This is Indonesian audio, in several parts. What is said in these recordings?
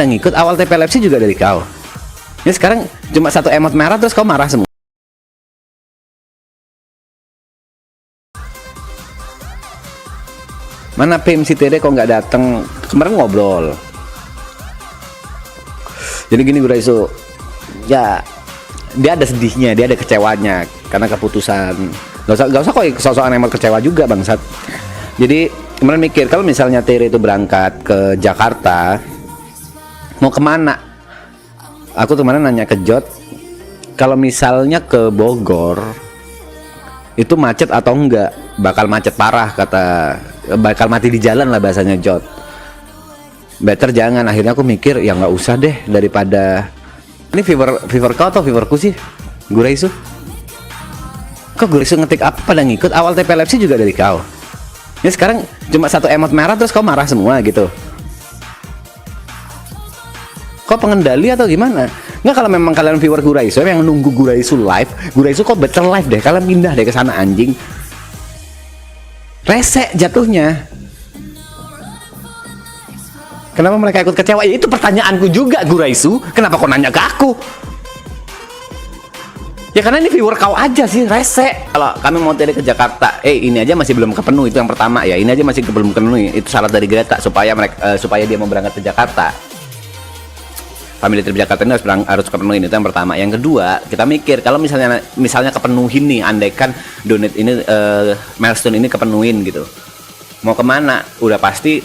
Yang ikut awal TPLFC juga dari kau. Ya sekarang cuma satu emot merah terus kau marah semua. Mana PM si TD kok nggak datang? Kemarin ngobrol. Jadi gini Guraiso, ya dia ada sedihnya, dia ada kecewanya karena keputusan. Gak usah kok sosokan emot kecewa juga bangsat. Jadi kemarin mikir kalau misalnya Tere itu berangkat ke Jakarta, mau kemana? Aku kemarin nanya ke Jod, kalau misalnya ke Bogor itu macet atau enggak? Bakal macet parah kata, bakal mati di jalan lah bahasanya Jod. Better jangan. Akhirnya aku mikir ya nggak usah deh, daripada ini fever kau atau feverku sih Guraiso? Kok Guraiso ngetik apa pada ngikut awal TPLFC juga dari kau. Ya sekarang cuma satu emot merah terus kau marah semua gitu. Kok pengendali atau gimana? Nggak, kalau memang kalian viewer Guraiso yang nunggu Guraiso live, Guraiso kok better live deh, kalian pindah deh ke sana anjing. Rese jatuhnya. Kenapa mereka ikut kecewa? Ya itu pertanyaanku juga Guraiso. Kenapa kau nanya ke aku? Ya karena ini viewer kau aja sih, rese. Kalau kami mau tele ke Jakarta, ini aja masih belum kepenuh, itu yang pertama ya. Ini aja masih belum kepenuh, itu syarat dari Greta supaya supaya dia mau berangkat ke Jakarta. Family trip Jakarta ini harus kepenuhin, itu yang pertama. Yang kedua, kita mikir kalau misalnya kepenuhin nih, andaikan donate ini milestone ini kepenuhin gitu. Mau kemana? Udah pasti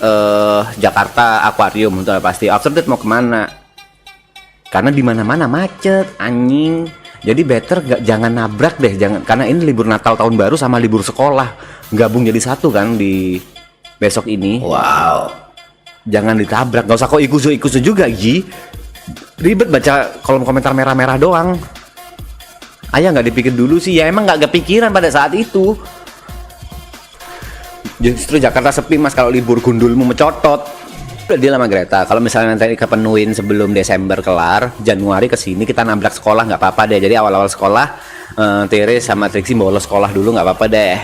Jakarta Aquarium, udah pasti. After that mau kemana? Karena di mana-mana macet, anjing. Jadi better jangan nabrak deh, jangan, karena ini libur Natal tahun baru sama libur sekolah gabung jadi satu kan di besok ini. Wow. Jangan ditabrak, gak usah kok ikusu juga, Ji. Ribet baca kolom komentar merah-merah doang. Ayah nggak dipikir dulu sih, ya emang nggak kepikiran pada saat itu. Justru Jakarta sepi mas kalau libur, gundulmu mencotot. Udah dia sama Greta, kalau misalnya nanti kepenuhin sebelum Desember kelar, Januari kesini kita nabrak sekolah nggak apa-apa deh. Jadi awal-awal sekolah Tere sama Trixie bolos sekolah dulu nggak apa-apa deh.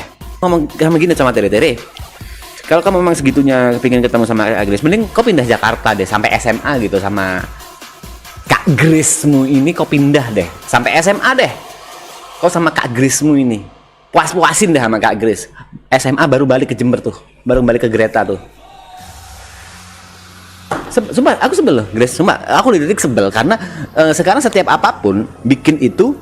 Ngomong gini sama Tere, kalau kamu memang segitunya pengen ketemu sama Agnes, mending kau pindah Jakarta deh sampai SMA gitu sama Kak Grace-mu ini. Kau pindah deh sampai SMA deh. Kau sama Kak Grace-mu ini puas-puasin deh sama Kak Grace. SMA baru balik ke Jember tuh, baru balik ke Greta tuh. Sumpah aku sebel loh Grace, sumpah aku di titik sebel karena sekarang setiap apapun bikin itu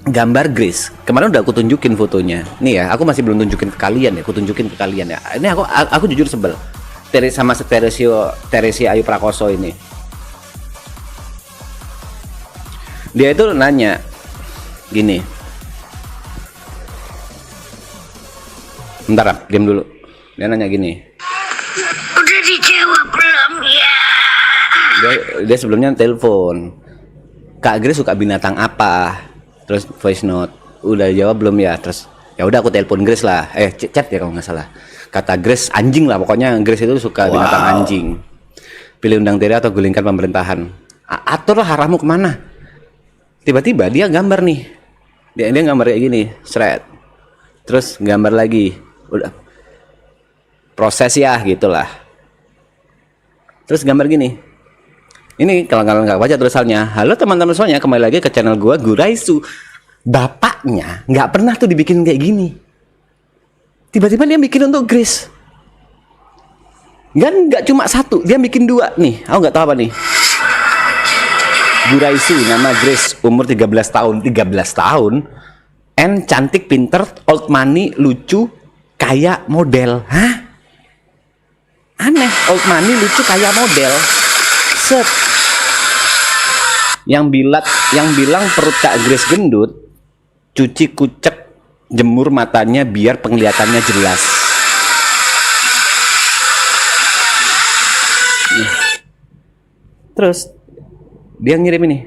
gambar Grace. Kemarin udah aku tunjukin fotonya. Nih ya, aku masih belum tunjukin ke kalian ya, aku tunjukin ke kalian ya. Ini aku jujur sebel. Sama Teresia Ayu Prakoso ini. Dia itu nanya gini. Bentar, diam dulu. Dia nanya gini. Udah dijawab belum ya? Dia sebelumnya telepon. Kak Grace suka binatang apa? Terus voice note. Udah jawab belum ya? Terus ya udah aku telepon Grace lah. Chat ya kalau nggak salah. Kata Grace anjing lah, pokoknya Grace itu suka binatang anjing. Pilih undang Tere atau gulingkan pemerintahan. Atur lah arahmu kemana? Tiba-tiba dia gambar nih. Dia gambar kayak gini, shred. Terus gambar lagi. Udah. Proses ya gitulah. Terus gambar gini. Ini kalau nggak baca tulisannya, halo teman-teman semuanya, kembali lagi ke channel gua Guraiso. Bapaknya nggak pernah tuh dibikin kayak gini. Tiba-tiba dia bikin untuk Grace. Nggak cuma satu, dia bikin dua nih. Aku nggak tahu apa nih. Guraiso, nama Grace, umur 13 tahun. 13 tahun. N cantik, pinter, old money, lucu, kaya, model. Hah? Aneh, old money, lucu, kaya, model. Set. Yang bilang perut Kak Grace gendut, cuci kucek, jemur matanya biar penglihatannya jelas. Terus dia ngirim ini.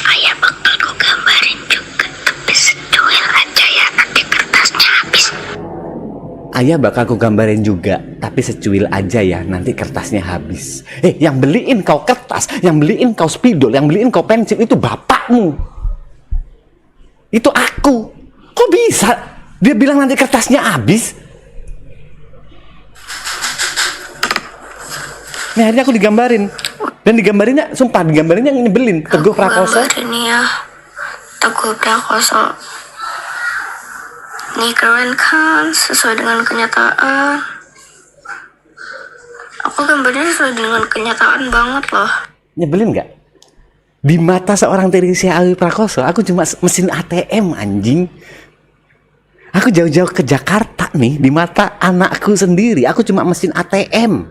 Ayah bakal ku gambarin juga, tapi secuil aja ya, nanti kertasnya habis. Ayah bakal ku gambarin juga, tapi secuil aja ya, nanti kertasnya habis. Yang beliin kau kertas, yang beliin kau spidol, yang beliin kau pensil itu bapakmu. Itu aku. Kok bisa? Dia bilang nanti kertasnya habis. Nih akhirnya aku digambarin. Dan digambarinnya, sumpah digambarinnya nyebelin. Teguh Prakoso. Gambarin ya, Teguh Prakoso. Nih keren kan, sesuai dengan kenyataan. Aku gambarnya sesuai dengan kenyataan banget loh. Nyebelin nggak? Di mata seorang Teresia Ayu Prakoso, aku cuma mesin ATM anjing. Aku jauh-jauh ke Jakarta nih, di mata anakku sendiri, aku cuma mesin ATM.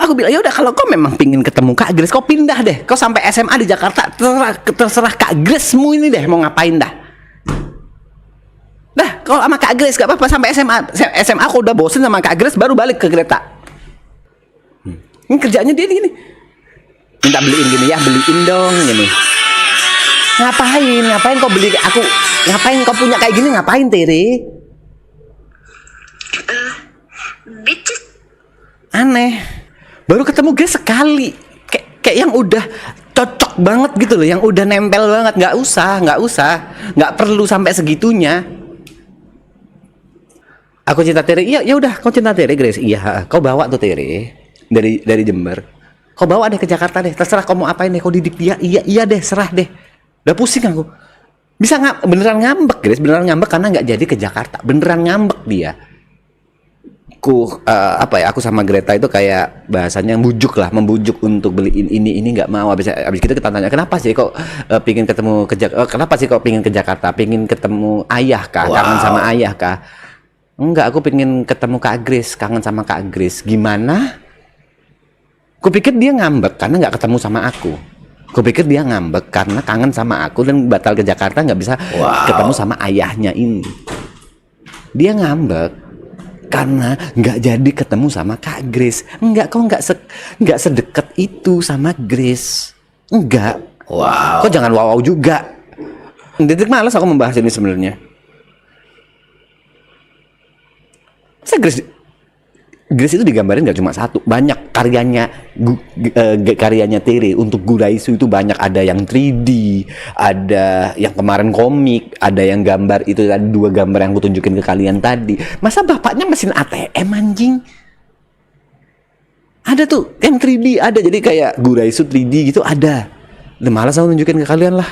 Aku bilang, ya udah kalau kau memang pingin ketemu Kak Grace, kau pindah deh. Kau sampai SMA di Jakarta, terserah Kak Grace-mu ini deh mau ngapain dah. Dah, kalau sama Kak Grace gak apa-apa sampai SMA aku udah bosen sama Kak Grace baru balik ke Greta. Ini kerjanya dia gini. Minta beliin gini ya, beliin dong gini. Ngapain kau beli aku? Ngapain kau punya kayak gini? Ngapain Tere? Bitches. Aneh. Baru ketemu Grace sekali. Kayak yang udah cocok banget gitu loh, yang udah nempel banget. Nggak usah, nggak perlu sampai segitunya. Aku cinta Tere. Iya, ya udah, kau cinta Tere Grace. Iya, kau bawa tuh Tere dari Jember. Kau bawa deh ke Jakarta deh. Terserah kau mau apain deh. Kau didik dia. Iya deh, serah deh. Udah pusing aku. Bisa beneran ngambek Grace, beneran ngambek karena nggak jadi ke Jakarta. Beneran ngambek dia. Aku sama Greta itu kayak bahasanya membujuk untuk beliin ini nggak mau. Habis gitu kita tanya kenapa sih kok pingin ketemu kenapa sih kok pingin ke Jakarta, pingin ketemu ayah kah, kangen sama ayah kah? Enggak, aku pingin ketemu Kak Grace, kangen sama Kak Grace. Gimana? Kupikir dia ngambek karena nggak ketemu sama aku. Kupikir dia ngambek karena kangen sama aku dan batal ke Jakarta nggak bisa ketemu sama ayahnya ini. Dia ngambek karena nggak jadi ketemu sama Kak Grace. Enggak, kok nggak sedekat itu sama Grace. Enggak. Wow. Kok jangan wow juga. Detik malas aku membahas ini sebenarnya. Grace itu digambarin nggak cuma satu, banyak karyanya Tere untuk Guraisu itu banyak. Ada yang 3D, ada yang kemarin komik, ada yang gambar itu ada 2 gambar yang aku tunjukin ke kalian tadi. Masa bapaknya mesin ATM anjing? Ada tuh yang 3D ada, jadi kayak Guraisu 3D gitu ada. Udah malas aku tunjukin ke kalian lah.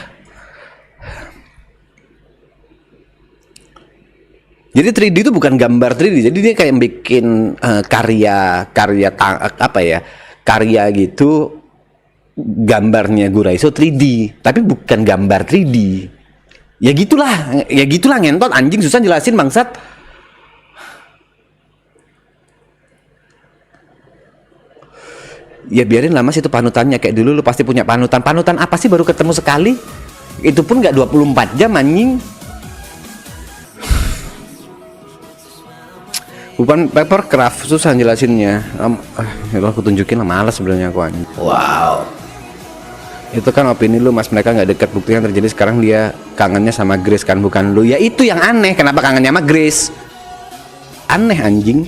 Jadi 3D itu bukan gambar 3D, jadi dia kayak bikin karya gitu, gambarnya Guraiso 3D, tapi bukan gambar 3D. Ya gitulah ngentot anjing, susah jelasin bangsat. Ya biarin lah mas, itu panutannya kayak dulu lu pasti punya panutan apa sih baru ketemu sekali? Itu pun nggak 24 jam anjing. Bukan papercraft, susah jelasinnya. Aku tunjukin lah, malas sebenarnya aku anjing. Wow. Itu kan opini lu mas, mereka nggak dekat, buktinya terjadi sekarang dia kangennya sama Grace kan, bukan lu. Ya itu yang aneh, kenapa kangennya sama Grace? Aneh anjing.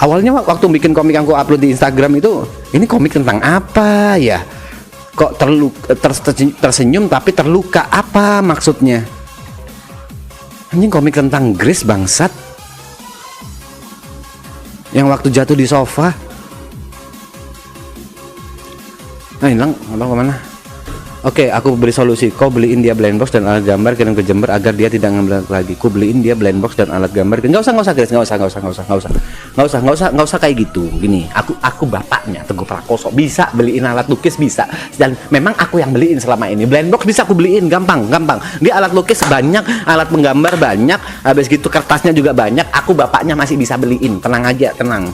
Awalnya waktu bikin komik yang aku upload di Instagram itu, ini komik tentang apa ya? Kok tersenyum tapi terluka, apa maksudnya? Anjing, komik tentang Grace bangsat. Yang waktu jatuh di sofa. Nah hilang, abang kemana? Oke, aku beri solusi. Kau beliin dia blind box dan alat gambar, kirim ke Jember agar dia tidak ngambil lagi. Ku beliin dia blind box dan alat gambar. Nggak usah Grace, nggak usah kayak gitu. Gini, aku bapaknya Teguh Prakoso, bisa beliin alat lukis bisa. Dan memang aku yang beliin selama ini. Blind box bisa aku beliin, gampang. Dia alat lukis banyak, alat penggambar banyak, habis gitu kertasnya juga banyak. Aku bapaknya masih bisa beliin. Tenang aja, tenang.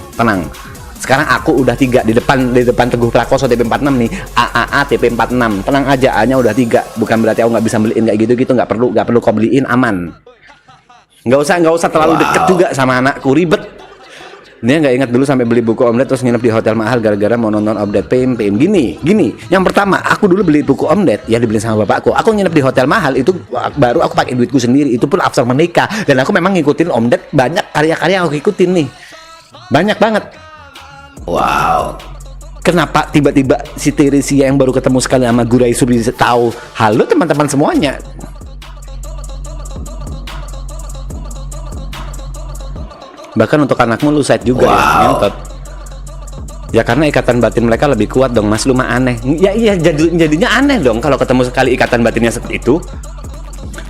Sekarang aku udah 3 di depan Teguh Prakoso TP46 nih, AAA TP46. Tenang aja, A-nya udah 3. Bukan berarti aku nggak bisa beliin kayak gitu, nggak perlu kau beliin, aman. Nggak usah terlalu deket juga sama anakku, ribet. Dia nggak ingat dulu sampai beli buku Omdet terus nginep di hotel mahal gara-gara mau nonton update PM. Gini. Yang pertama, aku dulu beli buku Omdet ya dibeli sama bapakku. Aku nginep di hotel mahal itu baru aku pakai duitku sendiri. Itu pun after menikah, dan aku memang ngikutin Omdet, banyak karya-karya yang aku ikutin nih. Banyak banget. Wow. Kenapa tiba-tiba si Teresia yang baru ketemu sekali sama Guraisu bisa tahu? Halo teman-teman semuanya. Bahkan untuk anakmu lu side juga ya, ngentot. Ya karena ikatan batin mereka lebih kuat dong mas, lu mah aneh. Ya iya, jadinya aneh dong kalau ketemu sekali ikatan batinnya seperti itu.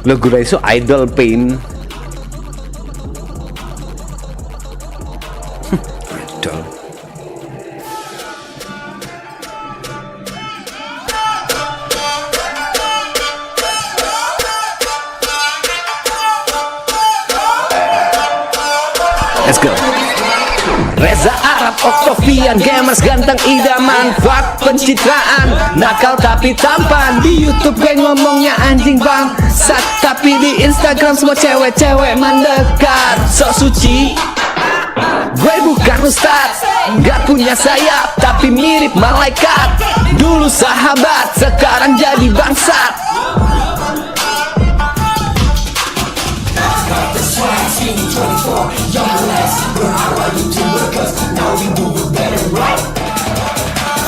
Lo gue itu idol pain. Idol. Let's go. Reza Arab, Octavian, gamers ganteng idaman, fak pencitraan, nakal tapi tampan. Di YouTube gue ngomongnya anjing bangsat, tapi di Instagram semua cewek-cewek mendekat. Sok suci, gue bukan ustaz, gak punya sayap tapi mirip malaikat. Dulu sahabat, sekarang jadi bangsat.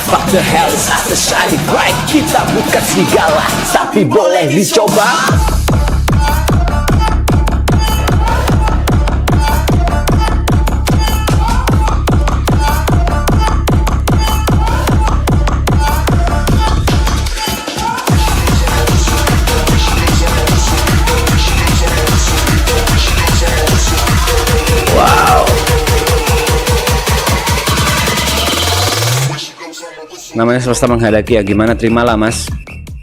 Fuck the hell is us the shining bright. Kita bukan serigala, tapi boleh dicoba. Namanya semesta menghadapi ya, gimana, terimalah mas.